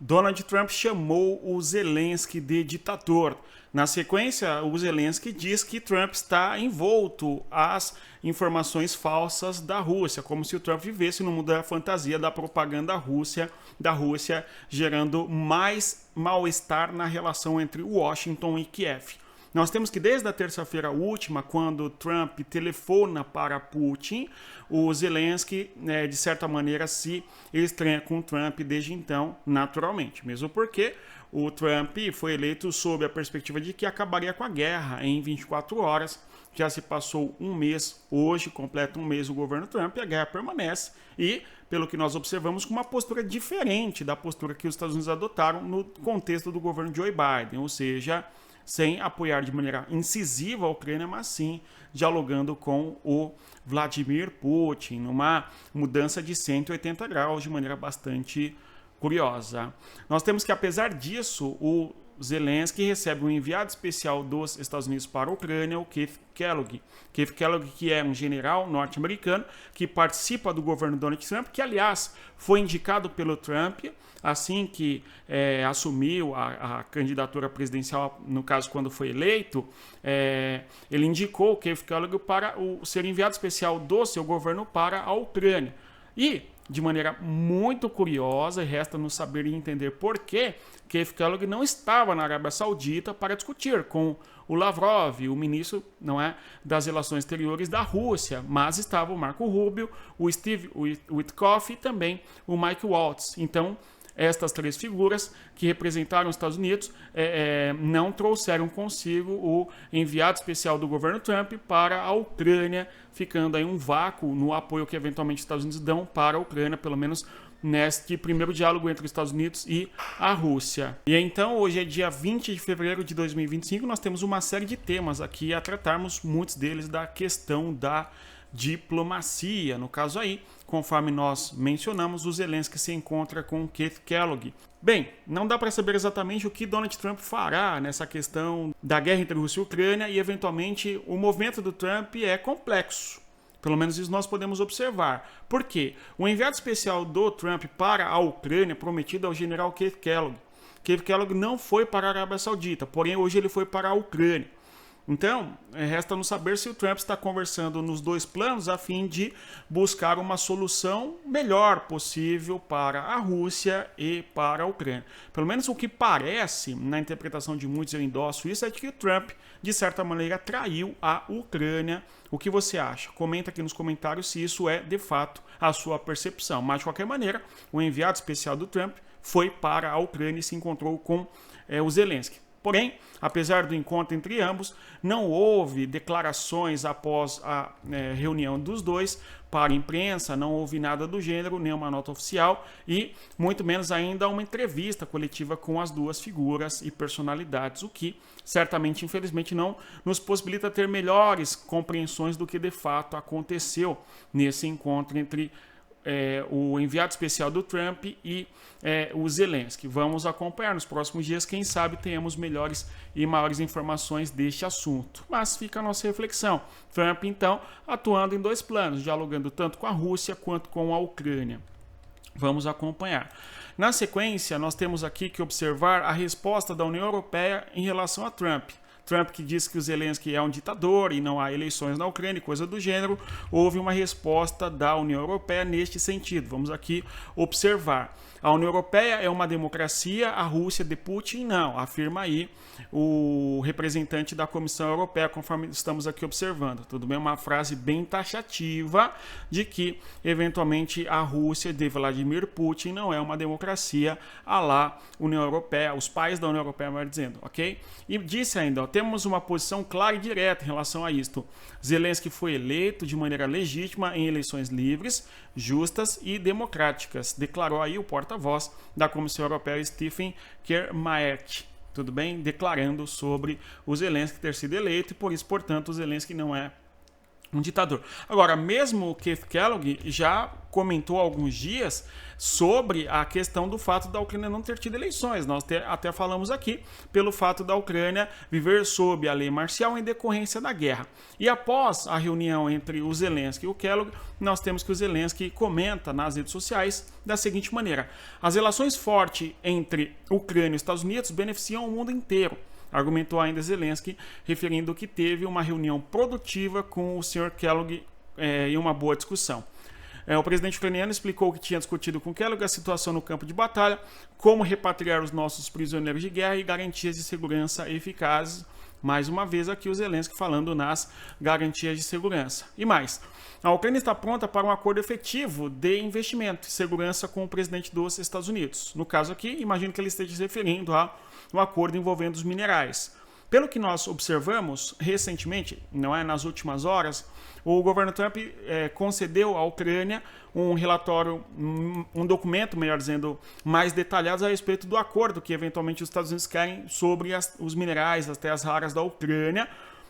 Donald Trump chamou o Zelensky de ditador. Na sequência, o Zelensky diz que Trump está envolto às informações falsas da Rússia, como se o Trump vivesse no mundo da fantasia da propaganda da Rússia, gerando mais mal-estar na relação entre Washington e Kiev. Nós temos que desde a terça-feira última, quando Trump telefona para Putin, o Zelensky, de certa maneira, se estranha com Trump desde então, naturalmente. Mesmo porque o Trump foi eleito sob a perspectiva de que acabaria com a guerra em 24 horas. Já se passou um mês, hoje completa um mês o governo Trump e a guerra permanece. E, pelo que nós observamos, com uma postura diferente da postura que os Estados Unidos adotaram no contexto do governo Joe Biden, ou seja, sem apoiar de maneira incisiva a Ucrânia, mas sim dialogando com o Vladimir Putin, numa mudança de 180 graus de maneira bastante curiosa. Nós temos que, apesar disso, o Zelensky recebe um enviado especial dos Estados Unidos para a Ucrânia, o Keith Kellogg. Keith Kellogg, que é um general norte-americano que participa do governo Donald Trump, que, aliás, foi indicado pelo Trump assim que assumiu a candidatura presidencial, no caso, quando foi eleito, ele indicou o Keith Kellogg para ser enviado especial do seu governo para a Ucrânia. E, de maneira muito curiosa, resta nos saber e entender por que Keith Kellogg não estava na Arábia Saudita para discutir com o Lavrov, o ministro das Relações Exteriores da Rússia, mas estava o Marco Rubio, o Steve Witkoff e também o Mike Waltz. Então, estas três figuras que representaram os Estados Unidos não trouxeram consigo o enviado especial do governo Trump para a Ucrânia, ficando aí um vácuo no apoio que eventualmente os Estados Unidos dão para a Ucrânia, pelo menos neste primeiro diálogo entre os Estados Unidos e a Rússia. E então, hoje é dia 20 de fevereiro de 2025, nós temos uma série de temas aqui a tratarmos, muitos deles da questão da diplomacia. No caso aí, conforme nós mencionamos, o Zelensky se encontra com Keith Kellogg. Bem, não dá para saber exatamente o que Donald Trump fará nessa questão da guerra entre Rússia e Ucrânia e, eventualmente, o movimento do Trump é complexo. Pelo menos isso nós podemos observar. Por quê? O enviado especial do Trump para a Ucrânia, prometido ao general Keith Kellogg. Keith Kellogg não foi para a Arábia Saudita, porém hoje ele foi para a Ucrânia. Então, resta nos saber se o Trump está conversando nos dois planos a fim de buscar uma solução melhor possível para a Rússia e para a Ucrânia. Pelo menos o que parece, na interpretação de muitos, eu endosso isso, é que o Trump, de certa maneira, traiu a Ucrânia. O que você acha? Comenta aqui nos comentários se isso é, de fato, a sua percepção. Mas, de qualquer maneira, o enviado especial do Trump foi para a Ucrânia e se encontrou com o Zelensky. Porém, apesar do encontro entre ambos, não houve declarações após a reunião dos dois para a imprensa, não houve nada do gênero, nenhuma nota oficial e muito menos ainda uma entrevista coletiva com as duas figuras e personalidades, o que certamente, infelizmente, não nos possibilita ter melhores compreensões do que de fato aconteceu nesse encontro entre o enviado especial do Trump e o Zelensky. Vamos acompanhar nos próximos dias, quem sabe tenhamos melhores e maiores informações deste assunto. Mas fica a nossa reflexão. Trump, então, atuando em dois planos, dialogando tanto com a Rússia quanto com a Ucrânia. Vamos acompanhar. Na sequência, nós temos aqui que observar a resposta da União Europeia em relação a Trump. Trump, que diz que o Zelensky é um ditador e não há eleições na Ucrânia, coisa do gênero, houve uma resposta da União Europeia neste sentido. Vamos aqui observar. A União Europeia é uma democracia, a Rússia de Putin não, afirma aí o representante da Comissão Europeia, conforme estamos aqui observando. Tudo bem? Uma frase bem taxativa de que, eventualmente, a Rússia de Vladimir Putin não é uma democracia à la União Europeia, os pais da União Europeia, melhor dizendo, ok? E disse ainda, temos uma posição clara e direta em relação a isto. Zelensky foi eleito de maneira legítima em eleições livres, justas e democráticas, declarou aí o porta-voz da Comissão Europeia, Stephen Kiermaier. Tudo bem? Declarando sobre o Zelensky ter sido eleito e por isso, portanto, o Zelensky não é Um ditador. Agora, mesmo o Keith Kellogg já comentou há alguns dias sobre a questão do fato da Ucrânia não ter tido eleições. Nós até falamos aqui pelo fato da Ucrânia viver sob a lei marcial em decorrência da guerra. E após a reunião entre o Zelensky e o Kellogg, nós temos que o Zelensky comenta nas redes sociais da seguinte maneira: as relações fortes entre Ucrânia e Estados Unidos beneficiam o mundo inteiro. Argumentou ainda Zelensky, referindo que teve uma reunião produtiva com o Sr. Kellogg e uma boa discussão. O presidente ucraniano explicou que tinha discutido com Kellogg a situação no campo de batalha, como repatriar os nossos prisioneiros de guerra e garantias de segurança eficazes. Mais uma vez aqui o Zelensky falando nas garantias de segurança. E mais, a Ucrânia está pronta para um acordo efetivo de investimento e segurança com o presidente dos Estados Unidos. No caso aqui, imagino que ele esteja se referindo ao acordo envolvendo os minerais. Pelo que nós observamos recentemente, não é nas últimas horas, o governo Trump concedeu à Ucrânia um relatório, um documento, melhor dizendo, mais detalhado a respeito do acordo que eventualmente os Estados Unidos querem sobre os minerais, as terras raras da Ucrânia.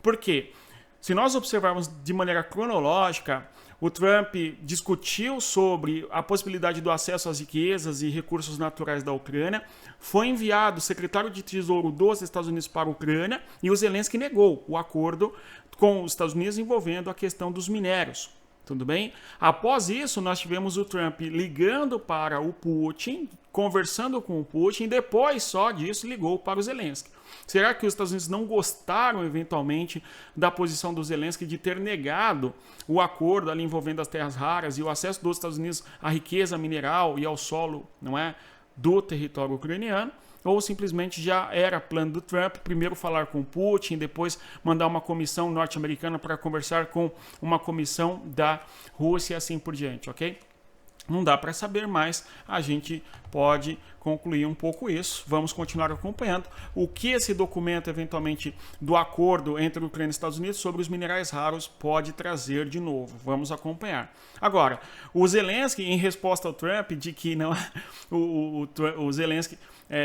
Por quê? Se nós observarmos de maneira cronológica, o Trump discutiu sobre a possibilidade do acesso às riquezas e recursos naturais da Ucrânia, foi enviado o secretário de Tesouro dos Estados Unidos para a Ucrânia e o Zelensky negou o acordo com os Estados Unidos envolvendo a questão dos minérios. Tudo bem? Após isso, nós tivemos o Trump ligando para o Putin, conversando com o Putin, e depois só disso ligou para o Zelensky. Será que os Estados Unidos não gostaram, eventualmente, da posição do Zelensky de ter negado o acordo ali envolvendo as terras raras e o acesso dos Estados Unidos à riqueza mineral e ao solo, não é, do território ucraniano? Ou simplesmente já era plano do Trump, primeiro falar com Putin, depois mandar uma comissão norte-americana para conversar com uma comissão da Rússia e assim por diante, ok? Não dá para saber, mas a gente pode concluir um pouco isso. Vamos continuar acompanhando o que esse documento, eventualmente, do acordo entre Ucrânia e Estados Unidos sobre os minerais raros pode trazer de novo. Vamos acompanhar. Agora, o Zelensky, em resposta ao Trump, de que não o Zelensky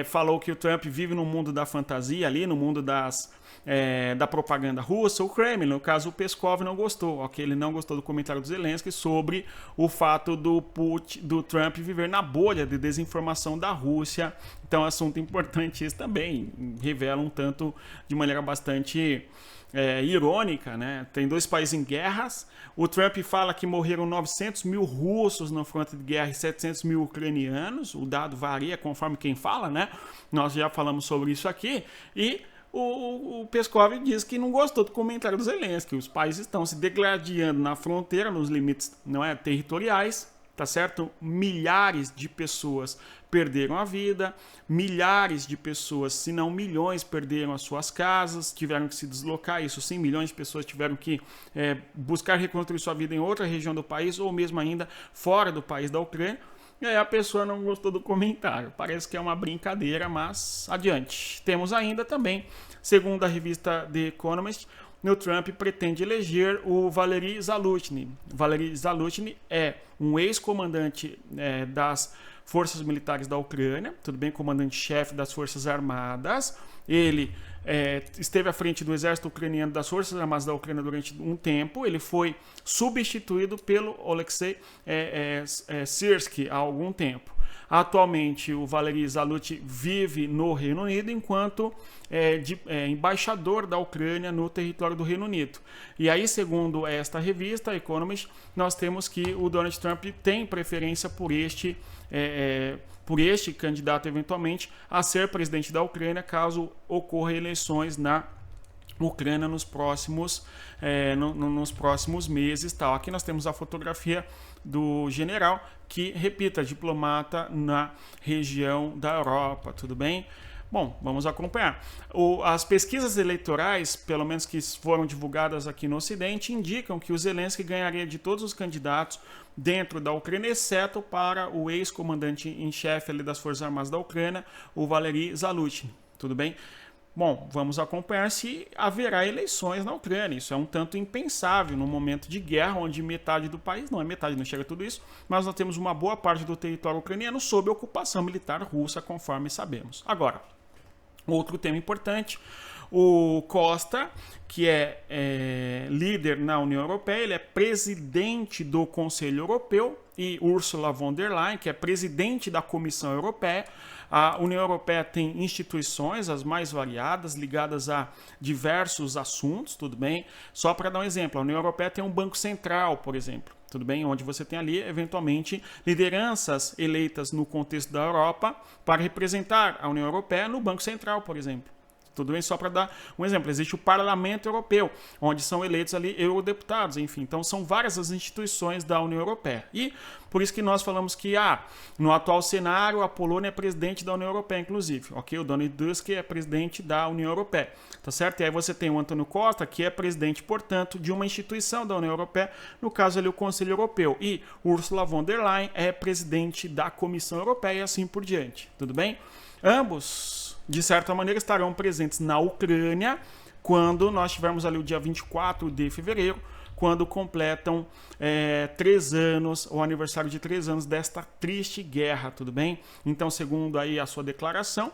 falou que o Trump vive no mundo da fantasia ali, no mundo da propaganda russa. O Kremlin, no caso o Peskov, não gostou, ok? Ele não gostou do comentário do Zelensky sobre o fato do Trump viver na bolha de desinformação da Rússia. Então, assunto importante esse também, revela um tanto de maneira bastante irônica, né? Tem dois países em guerras. O Trump fala que morreram 900 mil russos na fronte de guerra e 700 mil ucranianos. O dado varia conforme quem fala, né? Nós já falamos sobre isso aqui. E o Peskov diz que não gostou do comentário do Zelensky. Os países estão se degladiando na fronteira, nos limites, não é, territoriais, tá certo? Milhares de pessoas perderam a vida, milhares de pessoas, se não milhões, perderam as suas casas, tiveram que se deslocar, isso sim, milhões de pessoas tiveram que buscar reconstruir sua vida em outra região do país, ou mesmo ainda fora do país da Ucrânia. E aí a pessoa não gostou do comentário. Parece que é uma brincadeira, mas adiante. Temos ainda também, segundo a revista The Economist, o Trump pretende eleger o Valery Zaluzhny. Valery Zaluzhny é um ex-comandante das forças militares da Ucrânia, tudo bem, comandante-chefe das Forças Armadas. Ele esteve à frente do exército ucraniano, das Forças Armadas da Ucrânia durante um tempo. Ele foi substituído pelo Oleksiy Syrsky há algum tempo. Atualmente, o Valery Zaluzhny vive no Reino Unido enquanto embaixador da Ucrânia no território do Reino Unido. E aí, segundo esta revista, a Economist, nós temos que o Donald Trump tem preferência por este candidato, eventualmente, a ser presidente da Ucrânia, caso ocorra eleições na Ucrânia nos próximos meses. Tal. Aqui nós temos a fotografia do general que, repita, diplomata na região da Europa, tudo bem? Bom, vamos acompanhar. As pesquisas eleitorais, pelo menos que foram divulgadas aqui no Ocidente, indicam que o Zelensky ganharia de todos os candidatos dentro da Ucrânia, exceto para o ex-comandante em chefe das Forças Armadas da Ucrânia, o Valery Zaluzhny, tudo bem? Bom, vamos acompanhar se haverá eleições na Ucrânia. Isso é um tanto impensável num momento de guerra, onde metade do país, não é metade, não chega a tudo isso, mas nós temos uma boa parte do território ucraniano sob ocupação militar russa, conforme sabemos. Agora, Outro tema importante, o Costa, que é líder na União Europeia, ele é presidente do Conselho Europeu, e Ursula von der Leyen, que é presidente da Comissão Europeia. A União Europeia tem instituições, as mais variadas, ligadas a diversos assuntos, tudo bem? Só para dar um exemplo, a União Europeia tem um Banco Central, por exemplo, tudo bem? Onde você tem ali, eventualmente, lideranças eleitas no contexto da Europa para representar a União Europeia no Banco Central, por exemplo. Tudo bem? Só para dar um exemplo, existe o Parlamento Europeu, onde são eleitos ali eurodeputados, enfim. Então, são várias as instituições da União Europeia. E por isso que nós falamos que, no atual cenário, a Polônia é presidente da União Europeia, inclusive. Ok? O Donald Tusk é presidente da União Europeia. Tá certo? E aí você tem o Antônio Costa, que é presidente, portanto, de uma instituição da União Europeia, no caso ali o Conselho Europeu. E Ursula von der Leyen é presidente da Comissão Europeia e assim por diante. Tudo bem? Ambos, de certa maneira, estarão presentes na Ucrânia quando nós tivermos ali o dia 24 de fevereiro, quando completam 3 anos, o aniversário de 3 anos desta triste guerra, tudo bem? Então, segundo aí a sua declaração,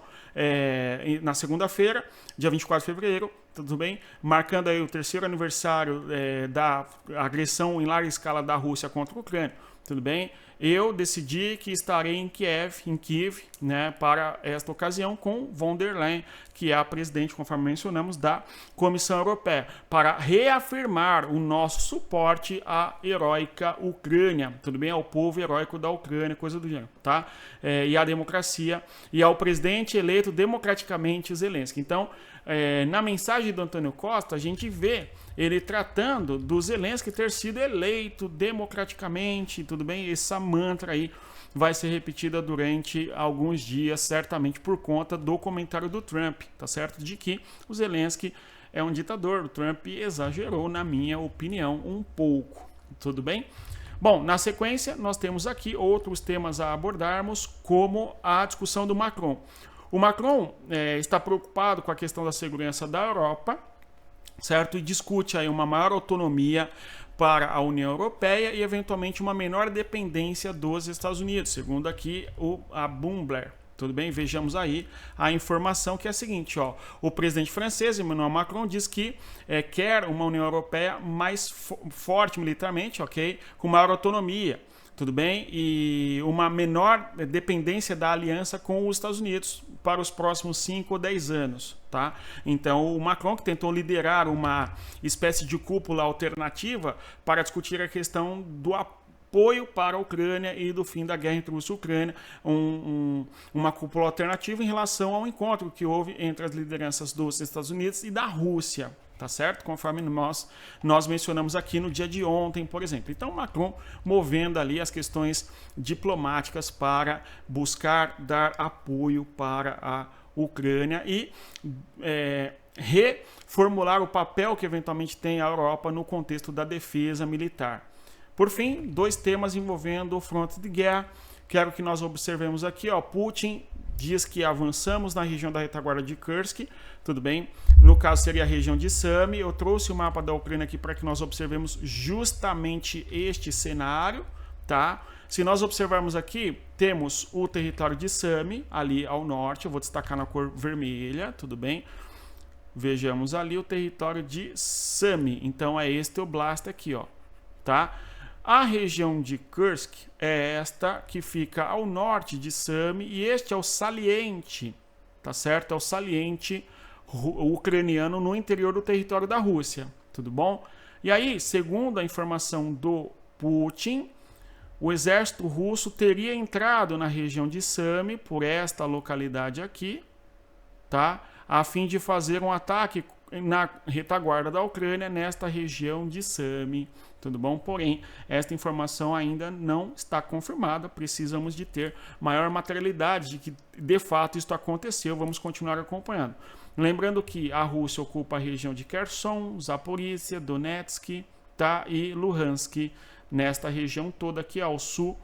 na segunda-feira, dia 24 de fevereiro, tudo bem? Marcando aí o 3º aniversário da agressão em larga escala da Rússia contra a Ucrânia, tudo bem? Eu decidi que estarei em Kiev, né, para esta ocasião com von der Leyen, que é a presidente, conforme mencionamos, da Comissão Europeia, para reafirmar o nosso suporte à heróica Ucrânia, tudo bem? Ao povo heróico da Ucrânia, coisa do gênero, tá? E à democracia, e ao presidente eleito democraticamente Zelensky. Então, na mensagem do Antônio Costa, a gente vê ele tratando do Zelensky ter sido eleito democraticamente, tudo bem? Essa mantra aí vai ser repetida durante alguns dias, certamente por conta do comentário do Trump, tá certo? De que o Zelensky é um ditador. O Trump exagerou, na minha opinião, um pouco, tudo bem? Bom, na sequência, nós temos aqui outros temas a abordarmos, como a discussão do Macron. O Macron está preocupado com a questão da segurança da Europa, certo? E discute aí uma maior autonomia para a União Europeia e, eventualmente, uma menor dependência dos Estados Unidos, segundo aqui a Bloomberg. Tudo bem? Vejamos aí a informação que é a seguinte, ó. O presidente francês, Emmanuel Macron, diz que quer uma União Europeia mais forte militarmente, ok? Com maior autonomia. Tudo bem? E uma menor dependência da aliança com os Estados Unidos para os próximos 5 ou 10 anos, tá? Então, o Macron, que tentou liderar uma espécie de cúpula alternativa para discutir a questão do apoio para a Ucrânia e do fim da guerra entre Rússia e Ucrânia, uma cúpula alternativa em relação ao encontro que houve entre as lideranças dos Estados Unidos e da Rússia, tá certo? Conforme nós mencionamos aqui no dia de ontem, por exemplo. Então, Macron movendo ali as questões diplomáticas para buscar dar apoio para a Ucrânia e reformular o papel que eventualmente tem a Europa no contexto da defesa militar. Por fim, 2 temas envolvendo o fronte de guerra. Quero que nós observemos aqui, ó, Putin diz que avançamos na região da retaguarda de Kursk, tudo bem? No caso seria a região de Sami. Eu trouxe o mapa da Ucrânia aqui para que nós observemos justamente este cenário, tá? Se nós observarmos aqui, temos o território de Sami, ali ao norte, eu vou destacar na cor vermelha, tudo bem? Vejamos ali o território de Sami, então é este oblast aqui, ó, tá? A região de Kursk é esta que fica ao norte de Sami e este é o saliente, tá certo? É o saliente ucraniano no interior do território da Rússia, tudo bom? E aí, segundo a informação do Putin, o exército russo teria entrado na região de Sami, por esta localidade aqui, tá? A fim de fazer um ataque na retaguarda da Ucrânia nesta região de Sami, tudo bom? Porém, esta informação ainda não está confirmada, precisamos de ter maior materialidade de que de fato isto aconteceu, vamos continuar acompanhando. Lembrando que a Rússia ocupa a região de Kherson, Zaporizhia, Donetsk, tá? E Luhansk, nesta região toda aqui ao sul,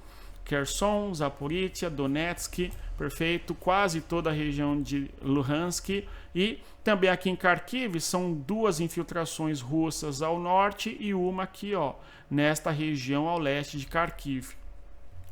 Kherson, Zaporizhia, Donetsk, perfeito, quase toda a região de Luhansk e também aqui em Kharkiv são 2 infiltrações russas ao norte e uma aqui, ó, nesta região ao leste de Kharkiv.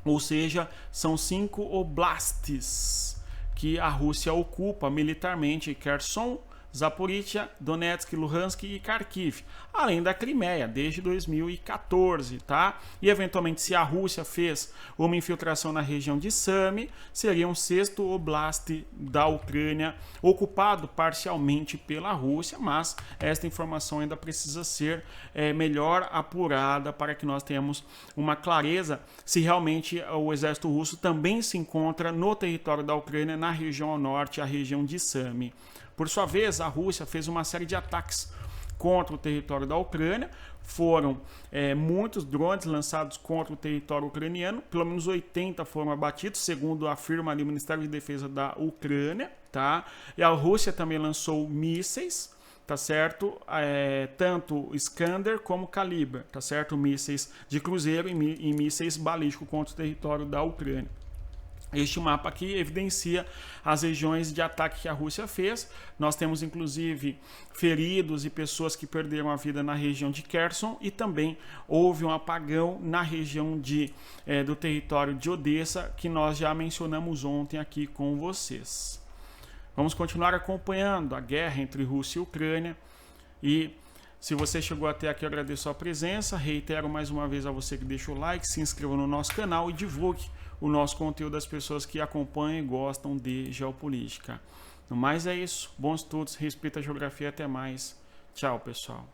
Ou seja, são 5 oblastes que a Rússia ocupa militarmente Kherson, Zaporizhia, Donetsk, Luhansk e Kharkiv, além da Crimeia, desde 2014, tá? E eventualmente, se a Rússia fez uma infiltração na região de Sami, seria um sexto oblast da Ucrânia, ocupado parcialmente pela Rússia, mas esta informação ainda precisa ser melhor apurada para que nós tenhamos uma clareza se realmente o exército russo também se encontra no território da Ucrânia, na região ao norte, a região de Sami. Por sua vez, a Rússia fez uma série de ataques contra o território da Ucrânia. Foram muitos drones lançados contra o território ucraniano, pelo menos 80 foram abatidos, segundo afirma ali o Ministério de Defesa da Ucrânia, tá? E a Rússia também lançou mísseis, tá certo? Tanto Iskander como Kalibr, tá certo? Mísseis de cruzeiro e mísseis balísticos contra o território da Ucrânia. Este mapa aqui evidencia as regiões de ataque que a Rússia fez. Nós temos inclusive feridos e pessoas que perderam a vida na região de Kherson, e também houve um apagão na região do território de Odessa, que nós já mencionamos ontem aqui com vocês. Vamos continuar acompanhando a guerra entre Rússia e Ucrânia. E se você chegou até aqui, eu agradeço a presença. Reitero mais uma vez a você que deixa o like, se inscreva no nosso canal e divulgue o nosso conteúdo às pessoas que acompanham e gostam de geopolítica. No mais é isso. Bons estudos, respeito a geografia. Até mais. Tchau, pessoal.